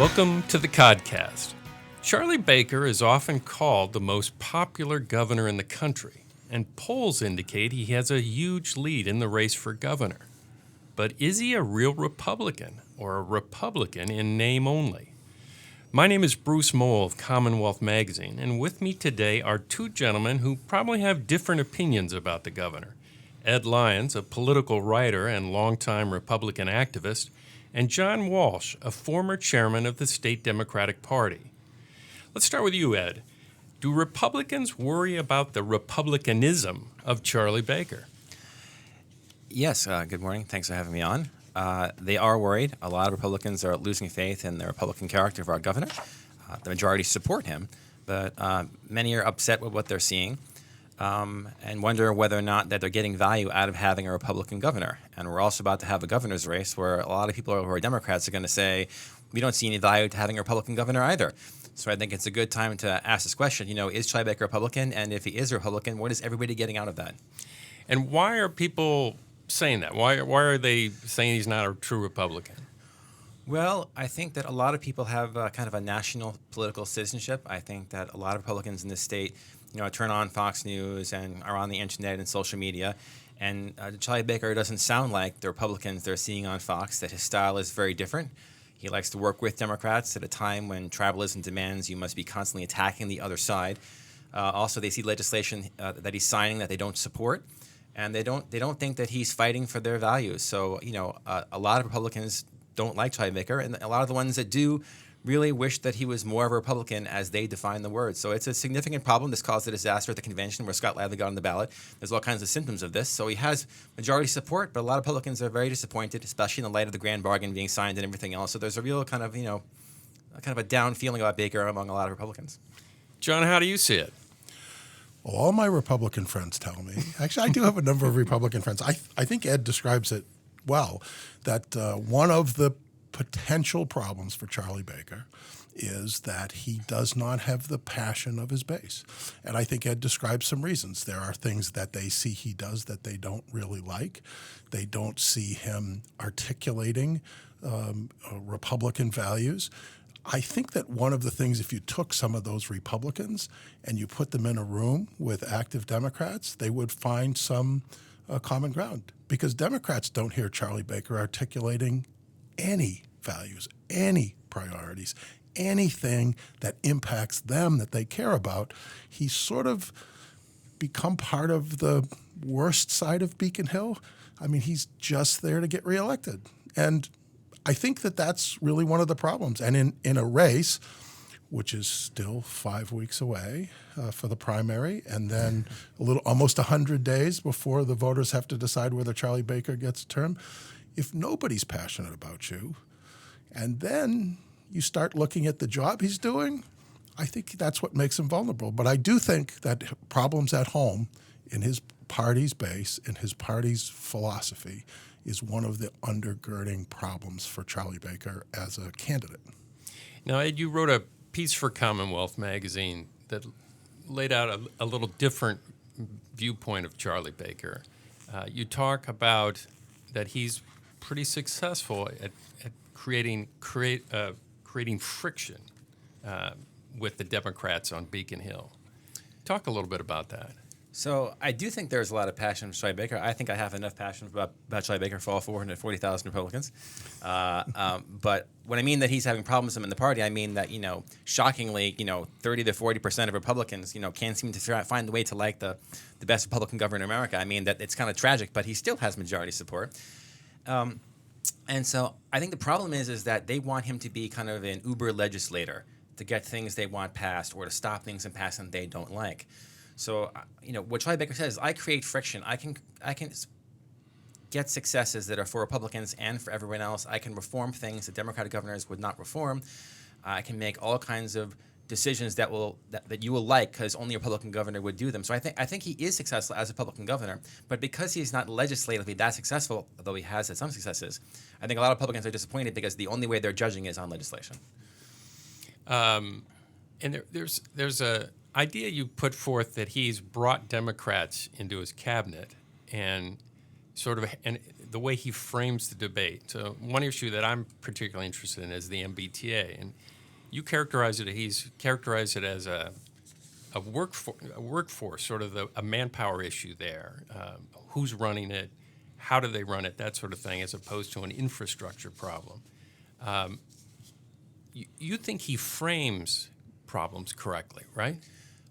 Welcome to the Codcast. Charlie Baker is often called the most popular governor in the country, and polls indicate he has a huge lead in the race for governor. But is he a real Republican, or a Republican in name only? My name is Bruce Mole of CommonWealth magazine, and with me today are two gentlemen who probably have different opinions about the governor. Ed Lyons, a political writer and longtime Republican activist, and John Walsh, a former chairman of the state Democratic Party. Let's start with you, Ed. Do Republicans worry about the Republicanism of Charlie Baker? Yes, good morning. Thanks for having me on. They are worried. A lot of Republicans are losing faith in the Republican character of our governor. The majority support him, but many are upset with what they're seeing and wonder whether or not that they're getting value out of having a Republican governor. And we're also about to have a governor's race where a lot of people who are Democrats are going to say, we don't see any value to having a Republican governor either. So I think it's a good time to ask this question, is Charlie Baker Republican? And if he is a Republican, what is everybody getting out of that? And why are people saying that? Why are they saying he's not a true Republican? Well, I think that a lot of people have kind of a national political citizenship. I think that a lot of Republicans in this state, turn on Fox News and are on the internet and social media. And Charlie Baker doesn't sound like the Republicans they're seeing on Fox, that his style is very different. He likes to work with Democrats at a time when tribalism demands you must be constantly attacking the other side. Also, they see legislation that he's signing that they don't support. And they don't think that he's fighting for their values. So, a lot of Republicans don't like Charlie Baker, and a lot of the ones that do really wish that he was more of a Republican as they define the word. So it's a significant problem. This caused a disaster at the convention where Scott Lively got on the ballot. There's all kinds of symptoms of this. So he has majority support, but a lot of Republicans are very disappointed, especially in the light of the grand bargain being signed and everything else. So there's a real kind of, a down feeling about Baker among a lot of Republicans. John, how do you see it? Well, all my Republican friends tell me, actually, I do have a number of Republican friends. I think Ed describes it well, that one of the potential problems for Charlie Baker is that he does not have the passion of his base. And I think Ed describes some reasons. There are things that they see he does that they don't really like. They don't see him articulating Republican values. I think that one of the things, if you took some of those Republicans and you put them in a room with active Democrats, they would find some common ground, because Democrats don't hear Charlie Baker articulating any values, any priorities, anything that impacts them that they care about. He's sort of become part of the worst side of Beacon Hill. I mean, he's just there to get reelected. And I think that that's really one of the problems. And in a race, which is still 5 weeks away for the primary, and then almost 100 days before the voters have to decide whether Charlie Baker gets a term, if nobody's passionate about you, and then you start looking at the job he's doing, I think that's what makes him vulnerable. But I do think that problems at home in his party's base, in his party's philosophy, is one of the undergirding problems for Charlie Baker as a candidate. Now, Ed, you wrote a piece for CommonWealth magazine that laid out a little different viewpoint of Charlie Baker. You talk about that he's pretty successful at creating friction with the Democrats on Beacon Hill. Talk a little bit about that. So I do think there's a lot of passion for Charlie Baker. I think I have enough passion about Charlie Baker for all 440,000 Republicans. But when I mean that he's having problems in the party, I mean that, shockingly, 30 to 40% of Republicans, can't seem to find the way to like the best Republican governor in America. I mean, that it's kind of tragic, but he still has majority support. And so I think the problem is that they want him to be kind of an uber legislator to get things they want passed or to stop things in passing they don't like. So, what Charlie Baker says is, I create friction. I can get successes that are for Republicans and for everyone else. I can reform things that Democratic governors would not reform. I can make all kinds of decisions that you will like, because only a Republican governor would do them. So I think he is successful as a Republican governor, but because he's not legislatively that successful, although he has had some successes, I think a lot of Republicans are disappointed because the only way they're judging is on legislation. And there's a idea you put forth that he's brought Democrats into his cabinet and the way he frames the debate. So one issue that I'm particularly interested in is the MBTA, and you he's characterized it as a workforce, sort of a manpower issue there. Who's running it? How do they run it? That sort of thing, as opposed to an infrastructure problem. You think he frames problems correctly, right?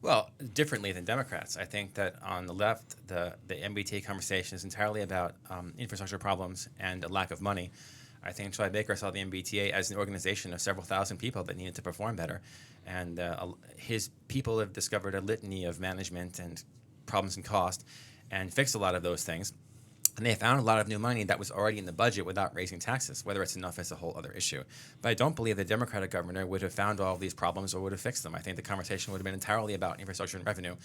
Well, differently than Democrats. I think that on the left, the MBTA conversation is entirely about infrastructure problems and a lack of money. I think Charlie Baker saw the MBTA as an organization of several thousand people that needed to perform better. And his people have discovered a litany of management and problems and cost and fixed a lot of those things. And they found a lot of new money that was already in the budget without raising taxes. Whether it's enough is a whole other issue. But I don't believe the Democratic governor would have found all of these problems or would have fixed them. I think the conversation would have been entirely about infrastructure and revenue.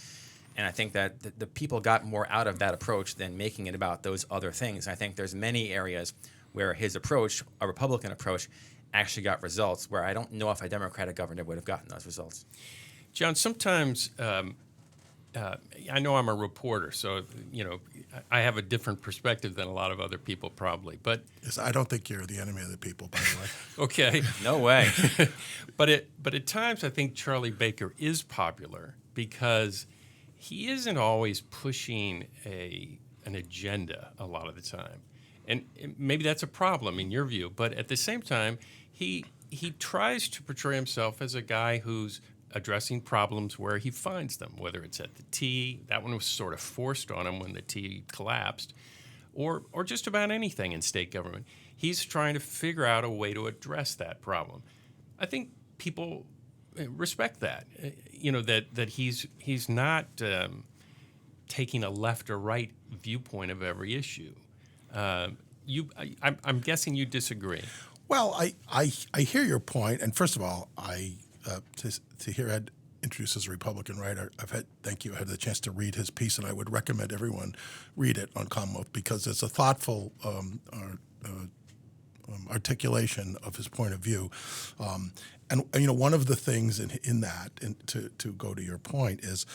And I think that the people got more out of that approach than making it about those other things. I think there's many areas where his approach, a Republican approach, actually got results where I don't know if a Democratic governor would have gotten those results. John, sometimes I know I'm a reporter, so I have a different perspective than a lot of other people probably. But Yes, I don't think you're the enemy of the people, by the way. okay, No way. but at times I think Charlie Baker is popular because he isn't always pushing an agenda a lot of the time. And maybe that's a problem in your view, but at the same time, he tries to portray himself as a guy who's addressing problems where he finds them, whether it's at the T, that one was sort of forced on him when the T collapsed, or just about anything in state government. He's trying to figure out a way to address that problem. I think people respect that, that he's not taking a left or right viewpoint of every issue. I'm guessing you disagree. Well, I hear your point, and first of all, to hear Ed introduced as a Republican writer, I had the chance to read his piece, and I would recommend everyone read it on CommonWealth because it's a thoughtful articulation of his point of view. And one of the things in that, and to go to your point, is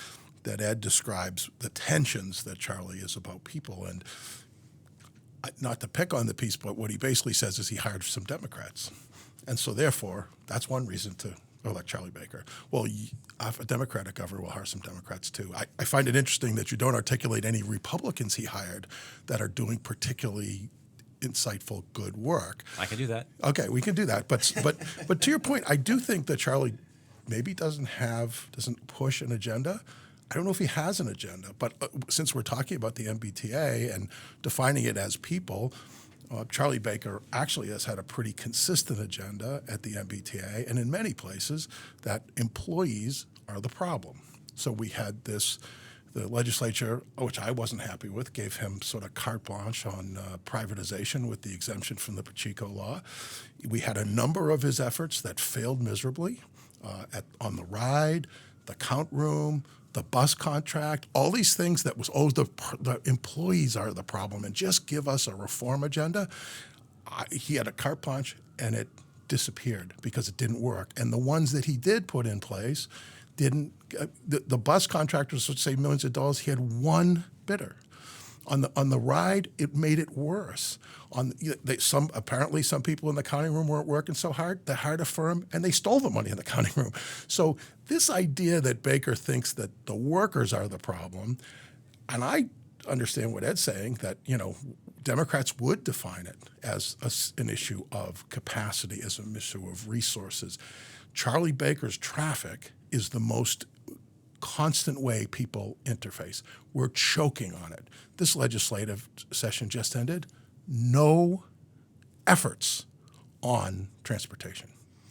that Ed describes the tensions that Charlie is about people. And not to pick on the piece, but what he basically says is he hired some Democrats. And so therefore, that's one reason to elect Charlie Baker. Well, a Democratic governor will hire some Democrats too. I find it interesting that you don't articulate any Republicans he hired that are doing particularly insightful, good work. I can do that. Okay, we can do that. But to your point, I do think that Charlie maybe doesn't push an agenda. I don't know if he has an agenda, but since we're talking about the MBTA and defining it as people, Charlie Baker actually has had a pretty consistent agenda at the MBTA, and in many places that employees are the problem. So we had the legislature, which I wasn't happy with, gave him sort of carte blanche on privatization with the exemption from the Pacheco law. We had a number of his efforts that failed miserably on the ride, the count room, the bus contract, all these things that was, the employees are the problem, and just give us a reform agenda. He had a carte blanche, and it disappeared because it didn't work. And the ones that he did put in place didn't. The bus contractors would save millions of dollars. He had one bidder. On the ride, it made it worse. Apparently some people in the counting room weren't working so hard. They hired a firm and they stole the money in the counting room. So this idea that Baker thinks that the workers are the problem, and I understand what Ed's saying, that Democrats would define it as an issue of capacity, as an issue of resources. Charlie Baker's traffic is the most constant way people interface. We're choking on it. This legislative session just ended. No efforts on transportation.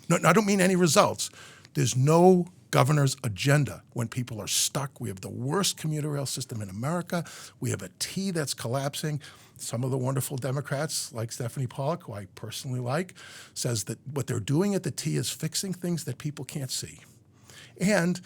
No, I don't mean any results. There's no governor's agenda when people are stuck. We have the worst commuter rail system in America. We have a T that's collapsing. Some of the wonderful Democrats, like Stephanie Pollock, who I personally like, says that what they're doing at the T is fixing things that people can't see. And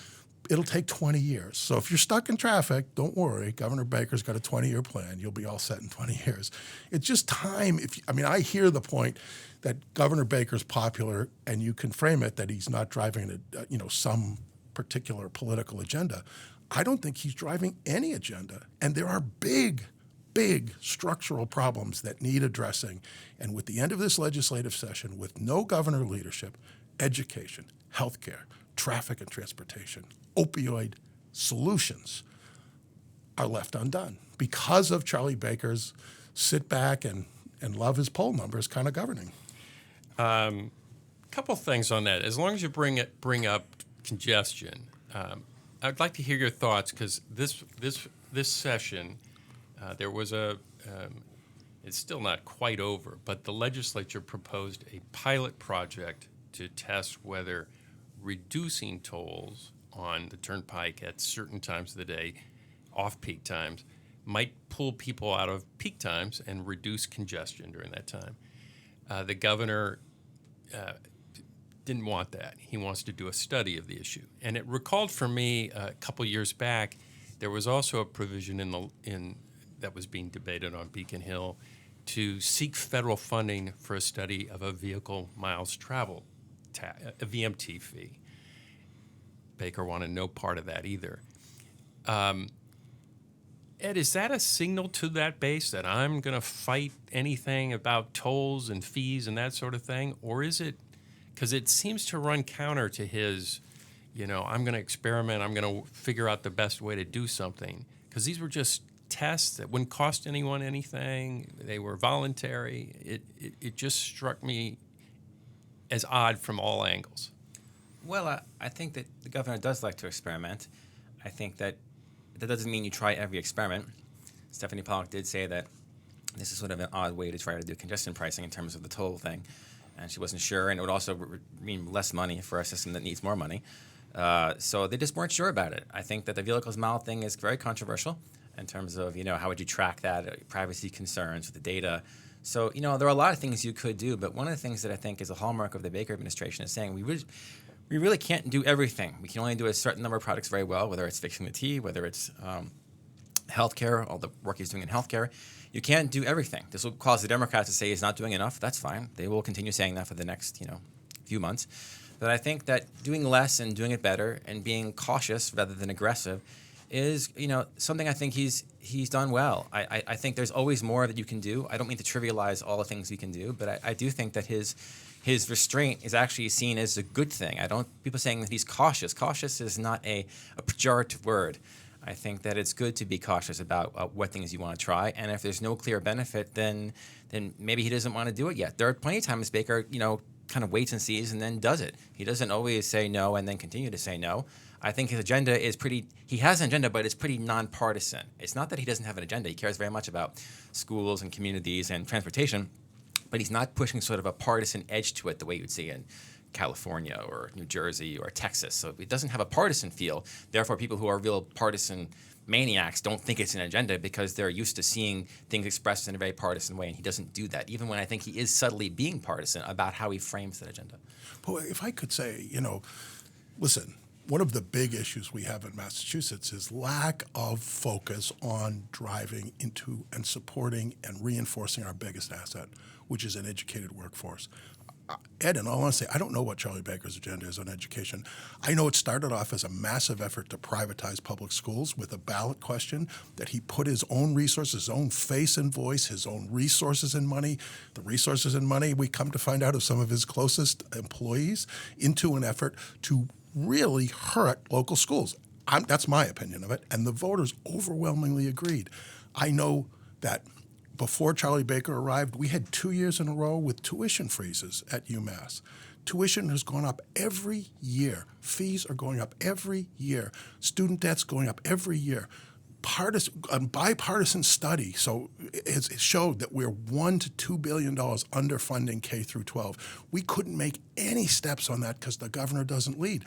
it'll take 20 years. So if you're stuck in traffic, don't worry. Governor Baker's got a 20-year plan. You'll be all set in 20 years. It's just time. I hear the point that Governor Baker's popular, and you can frame it that he's not driving some particular political agenda. I don't think he's driving any agenda. And there are big big structural problems that need addressing. And with the end of this legislative session, with no governor leadership, education, healthcare, traffic and transportation, opioid solutions are left undone because of Charlie Baker's sit back and love his poll numbers kind of governing. Couple things on that. As long as you bring up congestion, I'd like to hear your thoughts because this session there was it's still not quite over, but the legislature proposed a pilot project to test whether reducing tolls on the turnpike at certain times of the day, off-peak times, might pull people out of peak times and reduce congestion during that time. The governor didn't want that. He wants to do a study of the issue. And it recalled for me a couple years back, there was also a provision in that was being debated on Beacon Hill to seek federal funding for a study of a vehicle miles traveled, a VMT fee. Baker wanted no part of that either. Ed, is that a signal to that base that I'm going to fight anything about tolls and fees and that sort of thing? Or is it, because it seems to run counter to his, I'm going to experiment, I'm going to figure out the best way to do something. Because these were just tests that wouldn't cost anyone anything. They were voluntary. It just struck me as odd from all angles. Well, I think that the governor does like to experiment. I think that doesn't mean you try every experiment. Stephanie Pollock did say that this is sort of an odd way to try to do congestion pricing in terms of the toll thing, and she wasn't sure, and it would also mean less money for a system that needs more money. So they just weren't sure about it. I think that the vehicles mile thing is very controversial in terms of, how would you track that, privacy concerns with the data. So, there are a lot of things you could do, but one of the things that I think is a hallmark of the Baker administration is saying we really can't do everything. We can only do a certain number of products very well, whether it's fixing the T, whether it's healthcare, all the work he's doing in healthcare. You can't do everything. This will cause the Democrats to say he's not doing enough. That's fine. They will continue saying that for the next, few months. But I think that doing less and doing it better and being cautious rather than aggressive is, something I think he's done well. I think there's always more that you can do. I don't mean to trivialize all the things he can do, but I do think that his restraint is actually seen as a good thing. People saying that he's cautious. Cautious is not a pejorative word. I think that it's good to be cautious about what things you want to try, and if there's no clear benefit, then maybe he doesn't want to do it yet. There are plenty of times Baker, kind of waits and sees and then does it. He doesn't always say no and then continue to say no. I think his agenda is he has an agenda, but it's pretty nonpartisan. It's not that he doesn't have an agenda. He cares very much about schools and communities and transportation, but he's not pushing sort of a partisan edge to it the way you'd see in California or New Jersey or Texas. So it doesn't have a partisan feel. Therefore, people who are real partisan maniacs don't think it's an agenda because they're used to seeing things expressed in a very partisan way, and he doesn't do that, even when I think he is subtly being partisan about how he frames that agenda. Boy, if I could say, listen, one of the big issues we have in Massachusetts is lack of focus on driving into and supporting and reinforcing our biggest asset, which is an educated workforce. Ed, in all honesty, I don't know what Charlie Baker's agenda is on education. I know it started off as a massive effort to privatize public schools with a ballot question that he put his own resources, his own face and voice, his own resources and money, the resources and money we come to find out of some of his closest employees, into an effort to really hurt local schools. That's my opinion of it, and the voters overwhelmingly agreed. I know that before Charlie Baker arrived, we had 2 years in a row with tuition freezes at UMass. Tuition has gone up every year. Fees are going up every year. Student debt's going up every year. Bipartisan study, so it showed that we're $1 to $2 billion underfunding K through 12. We couldn't make any steps on that because the governor doesn't lead.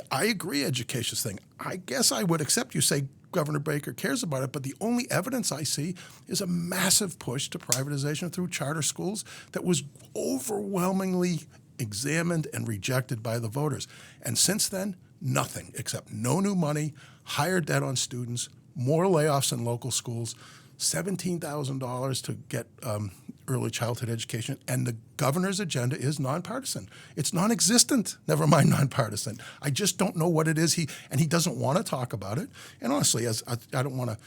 I agree, education's thing. I guess I would accept you say Governor Baker cares about it, but the only evidence I see is a massive push to privatization through charter schools that was overwhelmingly examined and rejected by the voters. And since then, nothing except no new money, higher debt on students, more layoffs in local schools, $17,000 to get early childhood education, and the governor's agenda is nonpartisan. It's non-existent, never mind nonpartisan. I just don't know what it is, he doesn't want to talk about it. And honestly, as I don't want to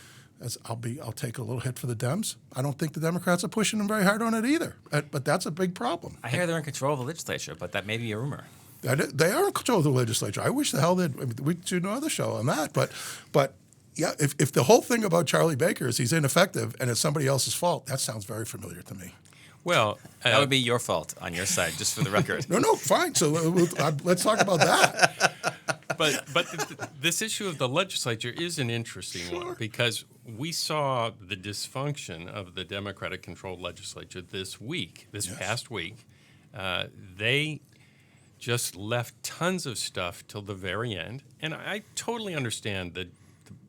I'll take a little hit for the Dems. I don't think the Democrats are pushing them very hard on it either. But that's a big problem. I hear they're in control of the legislature, but that may be a rumor. They are in control of the legislature. I wish the hell they'd. I mean, we should do another show on that. But yeah, if the whole thing about Charlie Baker is he's ineffective and it's somebody else's fault, that sounds very familiar to me. Well, that would be your fault on your side, just for the record. No, fine. So let's talk about that. But this issue of the legislature is an interesting one because we saw the dysfunction of the Democratic-controlled legislature this past week. They just left tons of stuff till the very end, and I totally understand the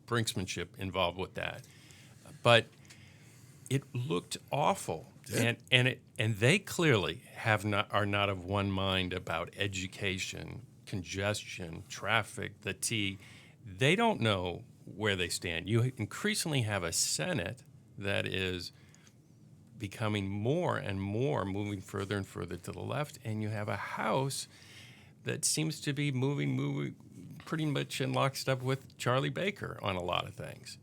brinksmanship involved with that, but it looked awful. Yeah. And they clearly are not of one mind about education, congestion, traffic, the T. They don't know where they stand. You increasingly have a Senate that is becoming more and more moving further and further to the left, and you have a House that seems to be moving pretty much in lockstep with Charlie Baker on a lot of things.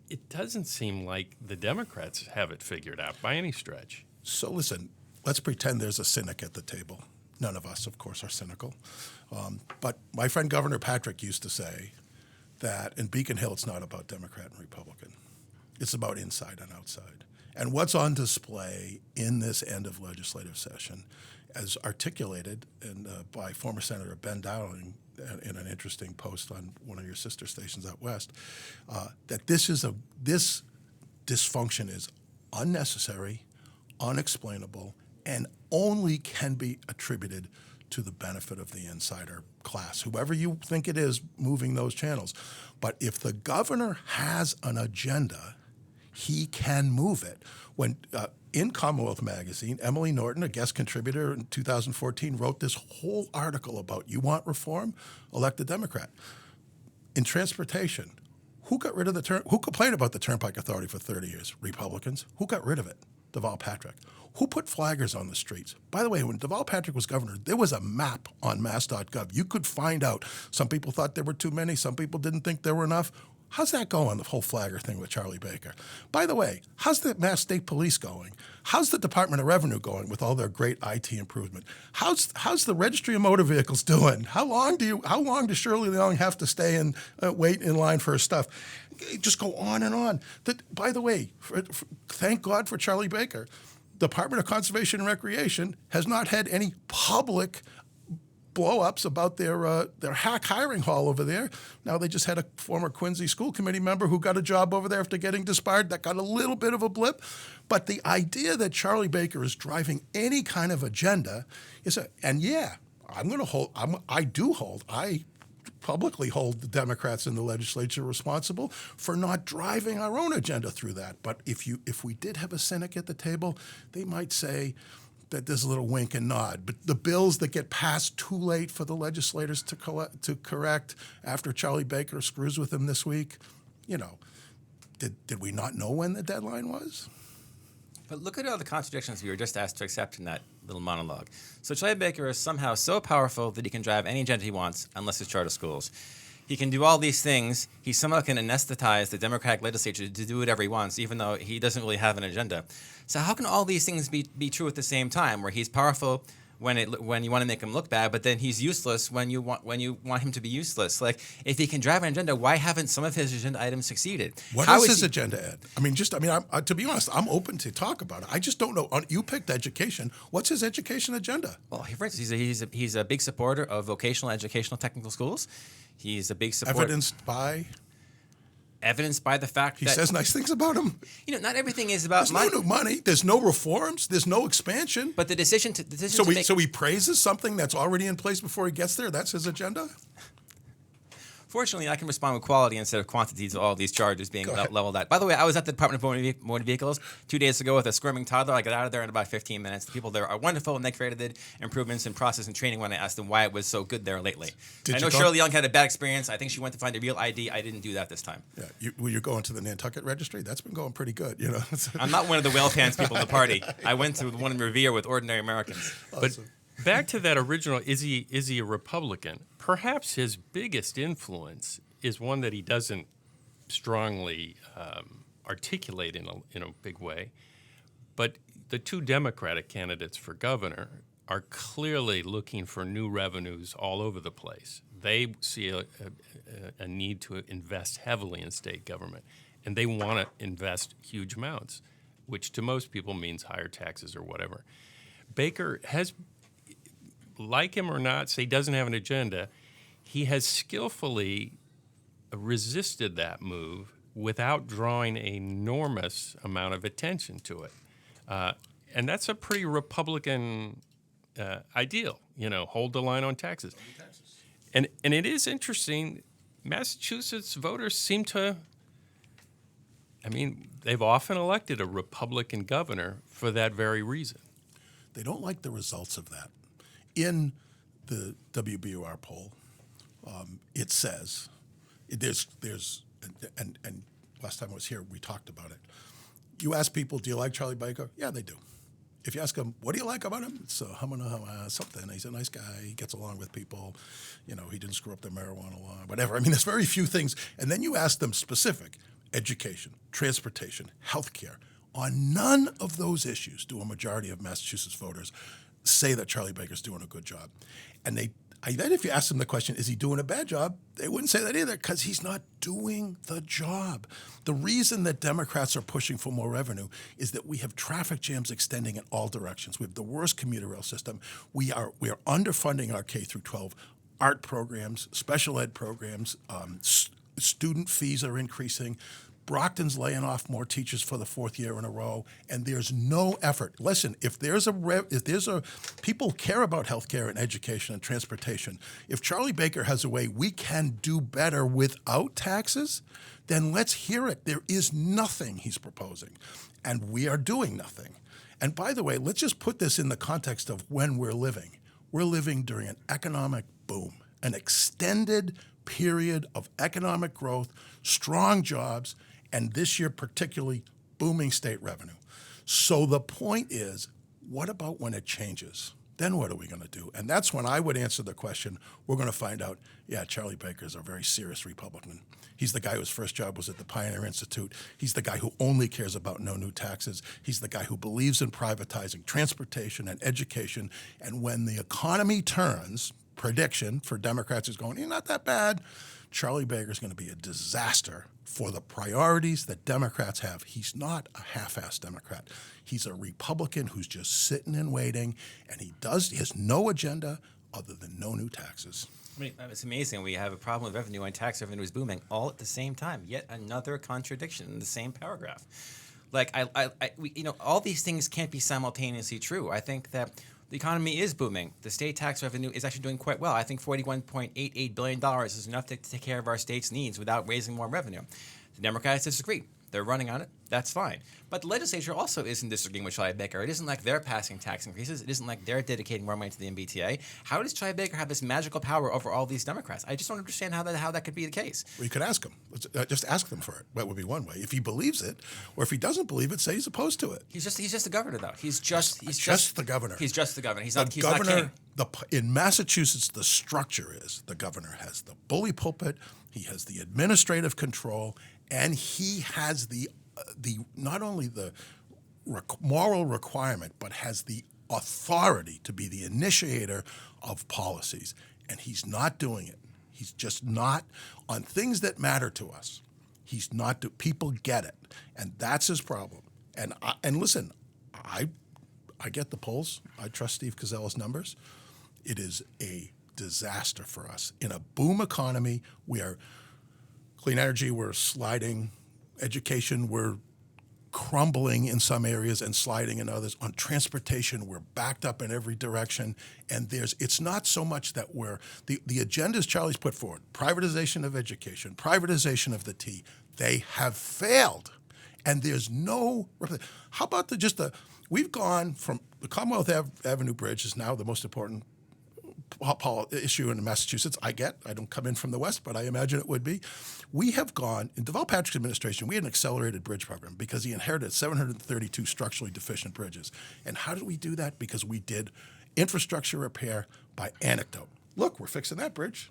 It doesn't seem like the Democrats have it figured out by any stretch. So listen, let's pretend there's a cynic at the table. None of us, of course, are cynical. But my friend Governor Patrick used to say that in Beacon Hill, it's not about Democrat and Republican. It's about inside and outside. And what's on display in this end of legislative session, as articulated by former Senator Ben Dowling in an interesting post on one of your sister stations out west, that this dysfunction is unnecessary, unexplainable, and only can be attributed to the benefit of the insider class, whoever you think it is moving those channels. But if the governor has an agenda, he can move it. When in CommonWealth magazine, Emily Norton, a guest contributor in 2014, wrote this whole article about you want reform, elect a Democrat. In transportation, who got rid of who complained about the Turnpike Authority for 30 years? Republicans. Who got rid of it? Deval Patrick. Who put flaggers on the streets? By the way, when Deval Patrick was governor, there was a map on mass.gov. You could find out. Some people thought there were too many. Some people didn't think there were enough. How's that going, the whole flagger thing with Charlie Baker? By the way, how's the Mass State Police going? How's the Department of Revenue going with all their great IT improvement? How's the Registry of Motor Vehicles doing? How long does Shirley Leung have to stay and wait in line for her stuff? Just go on and on. By the way, thank God for Charlie Baker. Department of Conservation and Recreation has not had any public blow-ups about their hack hiring hall over there. Now they just had a former Quincy school committee member who got a job over there after getting disbarred. That got a little bit of a blip. But the idea that Charlie Baker is driving any kind of agenda is I publicly hold the Democrats in the legislature responsible for not driving our own agenda through that. But if we did have a cynic at the table, they might say that there's a little wink and nod. But the bills that get passed too late for the legislators to correct after Charlie Baker screws with them this week, did we not know when the deadline was? But look at all the contradictions we were just asked to accept in that little monologue. So Charlie Baker is somehow so powerful that he can drive any agenda he wants, unless it's charter schools. He can do all these things. He somehow can anesthetize the Democratic legislature to do whatever he wants, even though he doesn't really have an agenda. So how can all these things be true at the same time, where he's powerful when you want to make him look bad, but then he's useless when you want him to be useless? Like, if he can drive an agenda, why haven't some of his agenda items succeeded? What is his agenda, Ed? To be honest, I'm open to talk about it. I just don't know. You picked education. What's his education agenda? Well, for instance, he's a big supporter of vocational, educational, technical schools. He's a big supporter. Evidenced by the fact that he says nice things about him. Not everything is about money. There's no new money. There's no reforms. There's no expansion. But the decision to so he praises something that's already in place before he gets there. That's his agenda. Fortunately, I can respond with quality instead of quantity to all these charges being leveled at. By the way, I was at the Department of Motor Vehicles 2 days ago with a squirming toddler. I got out of there in about 15 minutes. The people there are wonderful, and they created improvements in process and training when I asked them why it was so good there lately. I know Shirley Young had a bad experience. I think she went to find a real ID. I didn't do that this time. Yeah, you're going to the Nantucket Registry? That's been going pretty good. I'm not one of the well pants people at the party. I went to the one in Revere with ordinary Americans. Awesome. But back to that original, is he a Republican? Perhaps his biggest influence is one that he doesn't strongly articulate in a big way. But the two Democratic candidates for governor are clearly looking for new revenues all over the place. They see a need to invest heavily in state government, and they want to invest huge amounts, which to most people means higher taxes or whatever. Baker has, like him or not, say he doesn't have an agenda, he has skillfully resisted that move without drawing an enormous amount of attention to it. And that's a pretty Republican ideal, hold the line on taxes. And it is interesting, Massachusetts voters seem to, they've often elected a Republican governor for that very reason. They don't like the results of that. In the WBUR poll, it says, and last time I was here, we talked about it. You ask people, do you like Charlie Baker? Yeah, they do. If you ask them, what do you like about him? It's something. He's a nice guy. He gets along with people. He didn't screw up the marijuana law, whatever. There's very few things. And then you ask them specific, education, transportation, healthcare. On none of those issues do a majority of Massachusetts voters say that Charlie Baker's doing a good job. And then if you ask them the question, is he doing a bad job? They wouldn't say that either, because he's not doing the job. The reason that Democrats are pushing for more revenue is that we have traffic jams extending in all directions. We have the worst commuter rail system. We are underfunding our K through 12 art programs, special ed programs. Student fees are increasing. Brockton's laying off more teachers for the fourth year in a row, and there's no effort. Listen, if people care about healthcare and education and transportation. If Charlie Baker has a way we can do better without taxes, then let's hear it. There is nothing he's proposing, and we are doing nothing. And by the way, let's just put this in the context of when we're living. We're living during an economic boom, an extended period of economic growth, strong jobs, and this year particularly booming state revenue. So the point is, what about when it changes? Then what are we going to do? And that's when I would answer the question, we're going to find out, yeah, Charlie Baker's a very serious Republican. He's the guy whose first job was at the Pioneer Institute. He's the guy who only cares about no new taxes. He's the guy who believes in privatizing transportation and education. And when the economy turns, prediction for Democrats is going, not that bad. Charlie Baker's going to be a disaster for the priorities that Democrats have. He's not a half-assed Democrat. He's a Republican who's just sitting and waiting, and he has no agenda other than no new taxes. It's amazing. We have a problem with revenue and tax revenue is booming all at the same time. Yet another contradiction in the same paragraph. All these things can't be simultaneously true. I think that the economy is booming. The state tax revenue is actually doing quite well. I think $41.88 billion is enough to take care of our state's needs without raising more revenue. The Democrats disagree. They're running on it. That's fine. But the legislature also isn't disagreeing with Charlie Baker. It isn't like they're passing tax increases. It isn't like they're dedicating more money to the MBTA. How does Charlie Baker have this magical power over all these Democrats? I just don't understand how that could be the case. Well, you could ask him. Just ask them for it. That would be one way. If he believes it, or if he doesn't believe it, say he's opposed to it. He's just the governor, though. He's just the governor. He's just the governor. He's the not governor. Not king. In Massachusetts, the structure is the governor has the bully pulpit, he has the administrative control, and he has the not only the moral requirement, but has the authority to be the initiator of policies. And he's not doing it. He's just not on things that matter to us. He's not. People get it, and that's his problem. And listen, I get the polls. I trust Steve Kozella's numbers. It is a disaster for us in a boom economy. We are clean energy. We're sliding. Education, we're crumbling in some areas and sliding in others. On transportation, we're backed up in every direction. And it's not so much that the agendas Charlie's put forward, privatization of education, privatization of the T, they have failed. And there's no, how about we've gone from the CommonWealth Avenue Bridge is now the most important issue in Massachusetts. I don't come in from the West, but I imagine it would be. We have gone, in Deval Patrick's administration, we had an accelerated bridge program because he inherited 732 structurally deficient bridges. And how did we do that? Because we did infrastructure repair by anecdote. Look, we're fixing that bridge.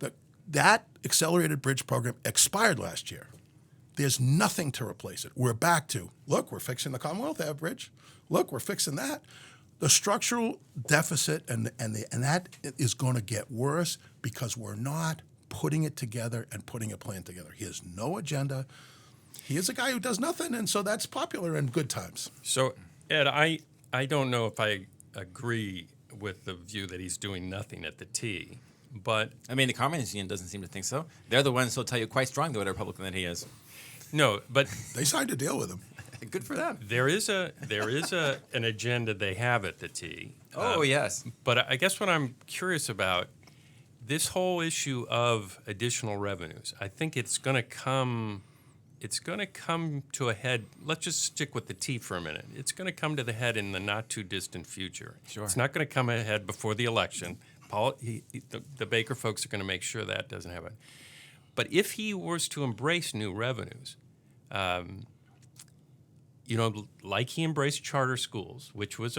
The That accelerated bridge program expired last year. There's nothing to replace it. We're back to, look, we're fixing the CommonWealth Ave bridge. Look, we're fixing that. The structural deficit and that is going to get worse because we're not putting it together and putting a plan together. He has no agenda. He is a guy who does nothing, and so that's popular in good times. So, Ed, I don't know if I agree with the view that he's doing nothing at the T, but... I mean, the Communist Union doesn't seem to think so. They're the ones who'll tell you quite strongly what a Republican that he is. No, but... They signed a deal with him. Good for them. There is an agenda they have at the T. Oh, yes. But I guess what I'm curious about, this whole issue of additional revenues, I think it's going to come to a head. Let's just stick with the T for a minute. It's going to come to the head in the not too distant future. Sure. It's not going to come ahead before the election. The Baker folks are going to make sure that doesn't happen. But if he was to embrace new revenues, like he embraced charter schools, which was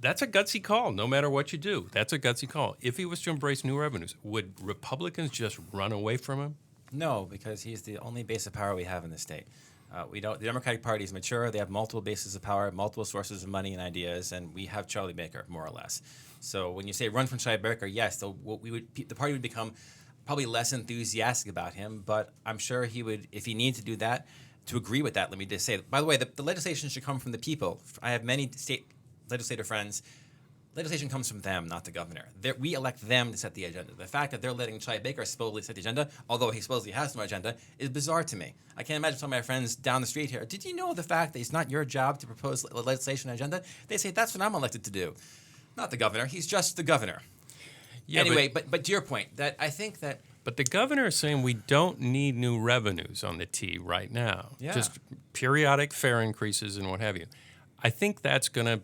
that's a gutsy call. No matter what you do, that's a gutsy call. If he was to embrace new revenues, would Republicans just run away from him? No, because he's the only base of power we have in the state. The Democratic Party is mature. They have multiple bases of power, multiple sources of money and ideas, and we have Charlie Baker, more or less. So when you say run from Charlie Baker, yes, the party would become probably less enthusiastic about him, but I'm sure he would, if he needed to do that, to agree with that, let me just say, by the way, the legislation should come from the people. I have many state legislative friends. Legislation comes from them, not the governor. We elect them to set the agenda. The fact that they're letting Charlie Baker supposedly set the agenda, although he supposedly has no agenda, is bizarre to me. I can't imagine some of my friends down the street here, did you know the fact that it's not your job to propose legislation and agenda? They say, that's what I'm elected to do. Not the governor. He's just the governor. Yeah, anyway, but to your point, that I think that... But the governor is saying we don't need new revenues on the T right now. Yeah. Just periodic fare increases and what have you. I don't think that's going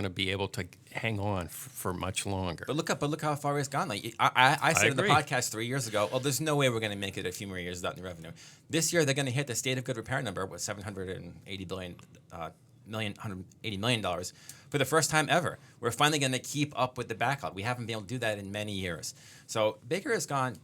to be able to hang on for much longer. But look how far it's gone. Like I said in the agree. podcast 3 years ago, there's no way we're going to make it a few more years without new revenue. This year they're going to hit the state of good repair number with $780 million for the first time ever. We're finally going to keep up with the backlog. We haven't been able to do that in many years. So Baker and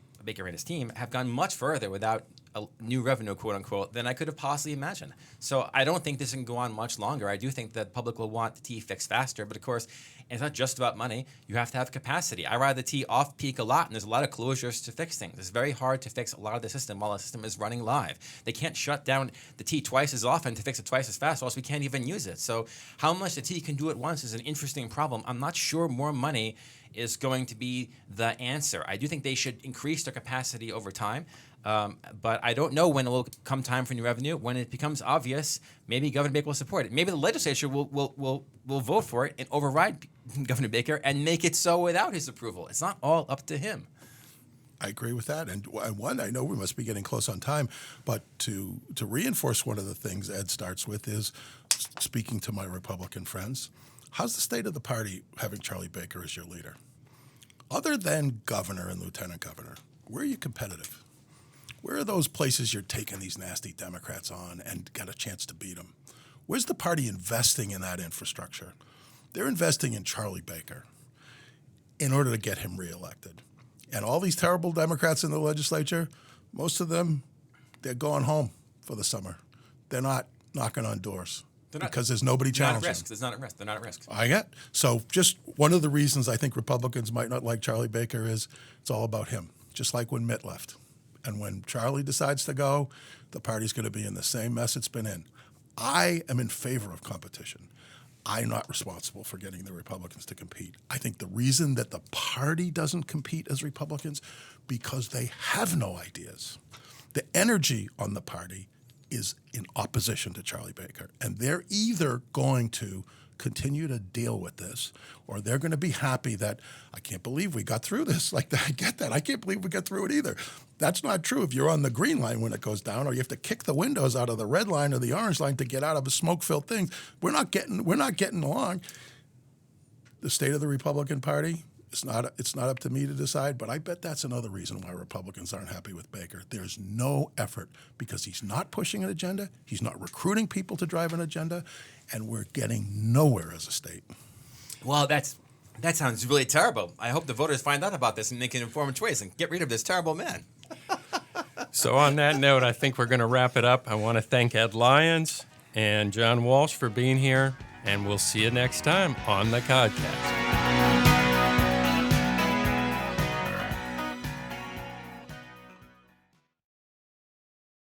his team have gone much further without a new revenue, quote unquote, than I could have possibly imagined. So I don't think this can go on much longer. I do think that the public will want the T fixed faster, but of course, it's not just about money. You have to have capacity. I ride the T off peak a lot, and there's a lot of closures to fix things. It's very hard to fix a lot of the system while the system is running live. They can't shut down the T twice as often to fix it twice as fast, or else we can't even use it. So how much the T can do at once is an interesting problem. I'm not sure more money is going to be the answer. I do think they should increase their capacity over time. But I don't know when it will come time for new revenue. When it becomes obvious, maybe Governor Baker will support it. Maybe the legislature will vote for it and override Governor Baker and make it so without his approval. It's not all up to him. I agree with that. And one, I know we must be getting close on time, but to reinforce one of the things Ed starts with is speaking to my Republican friends. How's the state of the party having Charlie Baker as your leader? Other than governor and lieutenant governor, where are you competitive? Where are those places you're taking these nasty Democrats on and got a chance to beat them? Where's the party investing in that infrastructure? They're investing in Charlie Baker in order to get him reelected. And all these terrible Democrats in the legislature, most of them, they're going home for the summer. They're not knocking on doors because there's nobody challenging them. They're not at risk. They're not at risk. I get. So just one of the reasons I think Republicans might not like Charlie Baker is it's all about him, just like when Mitt left. And when Charlie decides to go, the party's going to be in the same mess it's been in. I am in favor of competition. I'm not responsible for getting the Republicans to compete. I think the reason that the party doesn't compete as Republicans, because they have no ideas. The energy on the party is in opposition to Charlie Baker. And they're either going to continue to deal with this, or they're going to be happy that, I can't believe we got through this. Like, I get that. I can't believe we got through it either. That's not true if you're on the green line when it goes down, or you have to kick the windows out of the red line or the orange line to get out of a smoke-filled thing. We're not getting along. The state of the Republican Party, it's not up to me to decide, but I bet that's another reason why Republicans aren't happy with Baker. There's no effort because he's not pushing an agenda, he's not recruiting people to drive an agenda, and we're getting nowhere as a state. Well, that's That sounds really terrible. I hope the voters find out about this and make an informed choice and get rid of this terrible man. So on that note, I think we're going to wrap it up. I want to thank Ed Lyons and John Walsh for being here, and we'll see you next time on the Codcast.